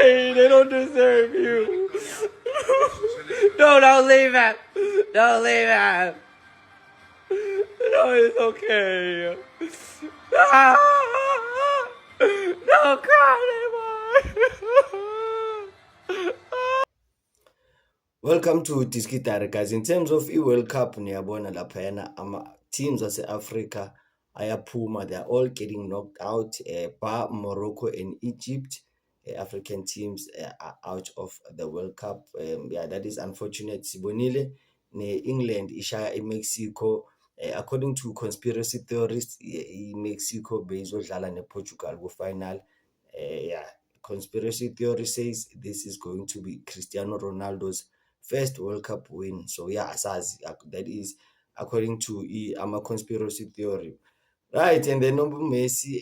okay. They don't deserve you. No, don't leave him. Don't leave him. No, it's okay. Don't cry anymore. Welcome to Diskitare, guys. In terms of World Cup, niyabona laphayana teams ase-Africa ayaphuma. They are all getting knocked out. Bar Morocco and Egypt, African teams are out of the World Cup. That is unfortunate. Sibonile ne-England ishaya Mexico. According to conspiracy theorists, Mexico bezodlala ne-Portugal ku-final. Conspiracy theory says this is going to be Cristiano Ronaldo's first World Cup win. So asazi that is according to ama-conspiracy theory. Right, and then Messi,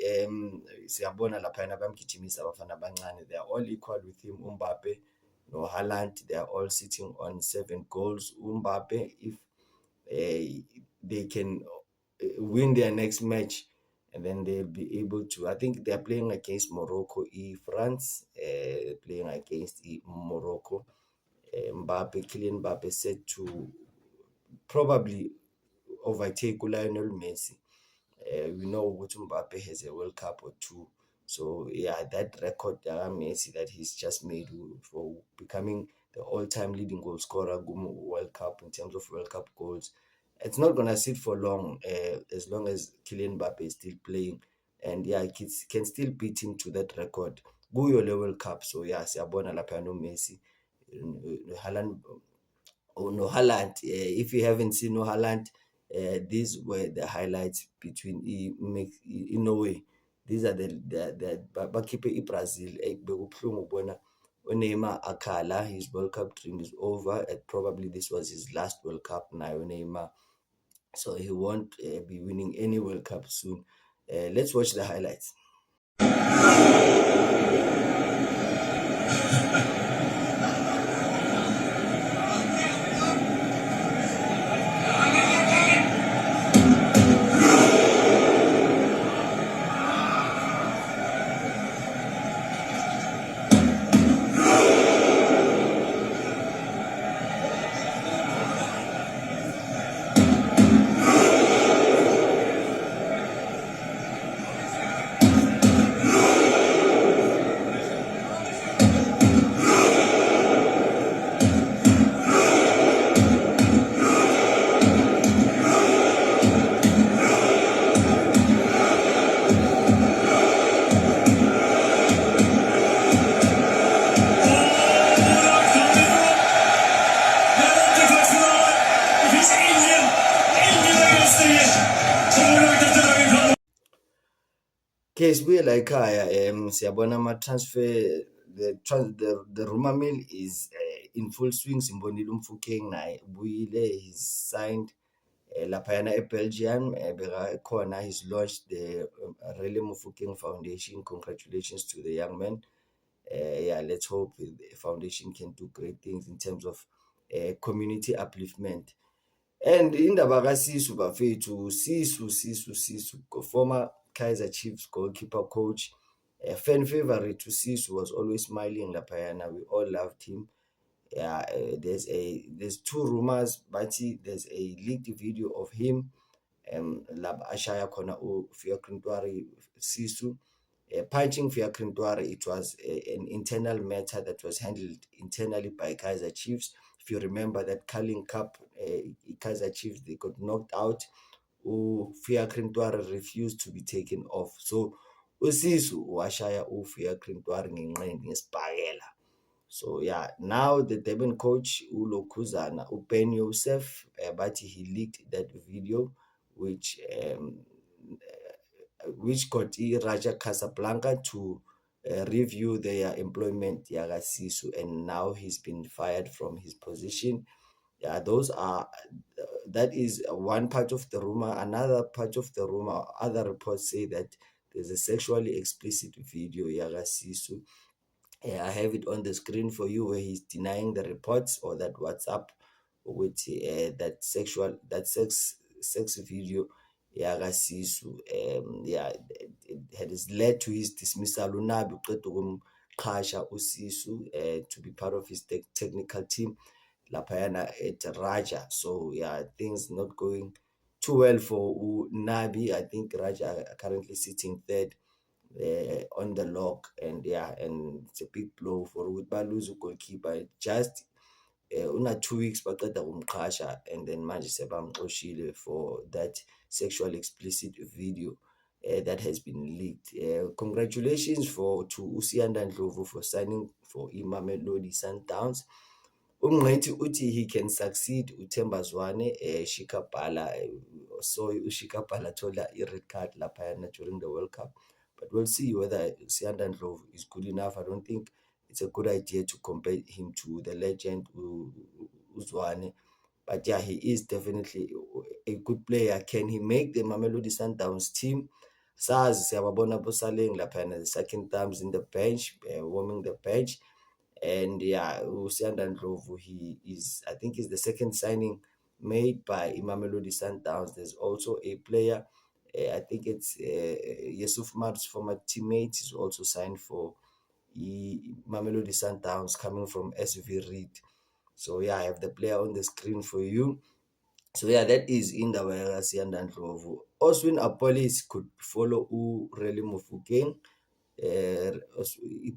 siyabona laphayana bamgijimisa abafana abancane. They are all equal with him. Mbappe no Haaland, they are all sitting on 7 goals. Mbappe, if they can win their next match, and then they'll be able to. I think they're playing against Morocco, France, playing against Morocco. Kylian Mbappe said to probably overtake Lionel Messi. We know what Mbappe has a World Cup or two. So that record Messi that he's just made for becoming the all-time leading goal scorer World Cup in terms of World Cup goals, it's not gonna sit for long. As long as Kylian Mbappe is still playing, and kids can still beat him to that record. Go your World Cup. So siyabona lapha no Messi, Haaland. Oh no, Haaland. If you haven't seen no Haaland, these were the highlights between in Norway. These are the bakhiphe iBrazil. Bekubuhlungu ukubona uNeymar akhala. His World Cup dream is over, and probably this was his last World Cup now, Neymar. So he won't be winning any World Cup soon. Let's watch the highlights. Okay, sibuye la ekhaya. Siyabona ama-transfer, the rumor mill is in full swing. Simbonile uMfokeng naye ubuyile, he's signed laphayana eBelgium. Khona he's launched the Rele Mofokeng Foundation. Congratulations to the young man. Let's hope the foundation can do great things in terms of community upliftment. And indaba kaSisu bafethu, Sisu, former Kaizer Chiefs goalkeeper coach, fan favorite to Sisu, was always smiling laphayana. We all loved him. There's two rumors, but there's a leaked video of him laba ashaya khona uFiacre Ntwari Sisu punching Fiacre Ntwari. It was an internal matter that was handled internally by Kaizer Chiefs. If you remember that Carling Cup, Kaizer Chiefs, they got knocked out. Fiacre Ntwari refused to be taken off. So uSisu washaya uFiacre Ntwari ngenqindi ngesibhakela. So now the Durban coach uLokhuzana uBen Yosef, but he leaked that video, which got Raja Casablanca to review their employment Sisu, and now he's been fired from his position. That is one part of the rumor. Another part of the rumor, other reports say that there's a sexually explicit video Sisu. I have it on the screen for you, where he's denying the reports, or that WhatsApp with that sex video Sisu. It has led to his dismissal. Unabi uqeda qasha uSisu to be part of his technical team laphayana at Raja. So yeah, things not going too well for Nabi. I think Raja are currently sitting third on the log, and yeah, and it's a big blow for ukuthi baluze goalkeeper just una 2 weeks baqeda kumqasha, and then manje sebamxoshile for that sexual explicit video that has been leaked. Congratulations to uSiyanda Ndlovu for signing for Imamelodi Sundowns. Umngqithi uthi he can succeed uThemba Zwane. Shikabhala, so uShikabhala thola i-red card laphayana during the World Cup, but we'll see whether Siyanda Ndlovu is good enough. I don't think it's a good idea to compare him to the legend Zwane, but yeah, he is definitely a good player. Can he make the Mamelodi Sundowns team? Sazi siyababona bosaleng laphayana, the second thumbs in the bench, warming the bench. And yeah, Usiyanda Ndlovu, he is, I think, is the second signing made by Imamelodi Sundowns. There's also a player, I think it's Yusuf Mar's former teammate, is also signed for Mamelodi Sundowns, coming from SV Reed. So yeah, I have the player on the screen for you. So yeah, that is Indaba Siyanda Ndlovu. Oswin Apolis could follow Reli Mofokeng.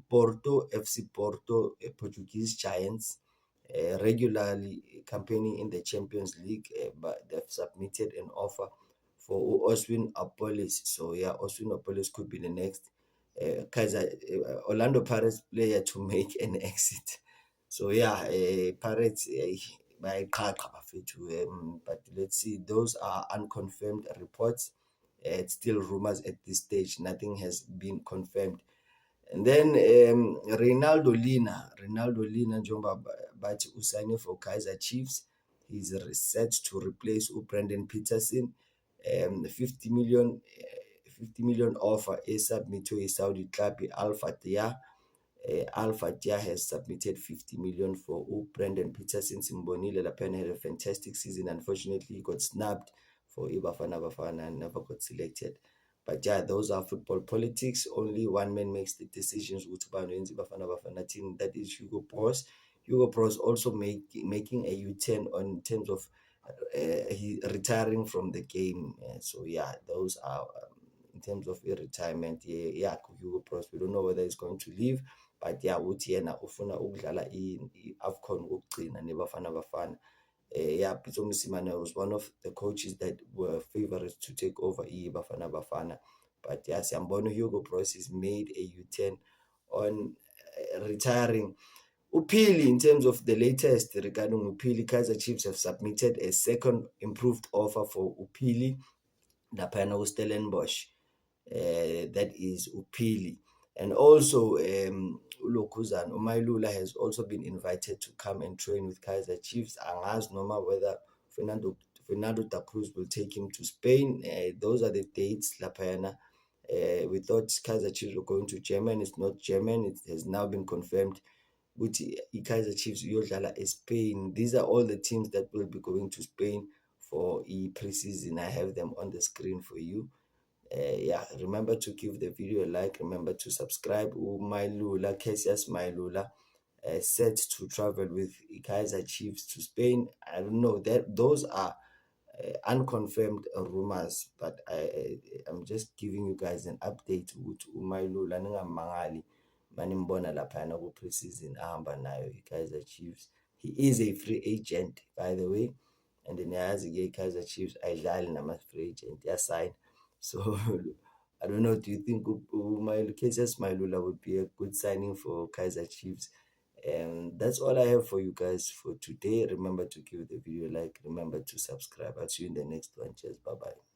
Porto, FC Porto, Portuguese giants, regularly campaigning in the Champions League, but they've submitted an offer for Oswin Apolis. So yeah, Oswin Apolis could be the next Kaiser Orlando Pirates player to make an exit. So yeah, Pirates bayayiqhaqa bafethu, but let's see. Those are unconfirmed reports. It's still rumors at this stage. Nothing has been confirmed. And then Reynaldo Lina njengoba bathi usayine for Kaizer Chiefs. He's set to replace Brandon Peterson. 50 million offer esubmitted a Saudi club Al Fatiyah. Al Fatiyah has submitted 50 million for Brandon Peterson. Simbonile laphana had a fantastic season. Unfortunately, he got snubbed for Ibafana Bafana and never got selected. But yeah, those are football politics. Only one man makes the decisions. Ibafana Bafana team, that is Hugo Bros. Hugo Bros also making a U-turn in terms of he retiring from the game. So yeah, those are in terms of retirement. Yeah, Hugo Bros. We don't know whether he's going to leave, but yeah, uthi yena ufuna ukudlala i-AFCON ukugcina neBafana Bafana. Yeah, Pitso Mosimane was one of the coaches that were favorites to take over iBafana Bafana. But yeah, Siyambona Hugo Bros has made a U-turn on retiring. Upili, in terms of the latest regarding Upili, Kaizer Chiefs have submitted a second improved offer for Upili laphayana uStellenbosch. That is Upili. And also Lokuzana Umailula has also been invited to come and train with Kaizer Chiefs. Angazi noma whether Fernando da Cruz will take him to Spain. Those are the dates laphayana. We thought Kaizer Chiefs were going to Germany. It's not German. It has now been confirmed. Kaizer Chiefs uyodlala eSpain. These are all the teams that will be going to Spain for pre-season. I have them on the screen for you. Yeah, remember to give the video a like. Remember to subscribe. Mailula, Cassius Mailula, set to travel with Kaizer Chiefs to Spain. I don't know, that those are unconfirmed rumors, but I'm just giving you guys an update ukuthi uMailula ningamangali manimbona laphana ku pre-season ahamba nayo iKaizer Chiefs. He is a free agent, by the way, and niyazi-ke iKaizer Chiefs ayidlali nama-free agent, iyasayina. So I don't know, do you think Cassius Mailula would be a good signing for Kaizer Chiefs? And that's all I have for you guys for today. Remember to give the video a like. Remember to subscribe. I'll see you in the next one. Cheers. Bye-bye.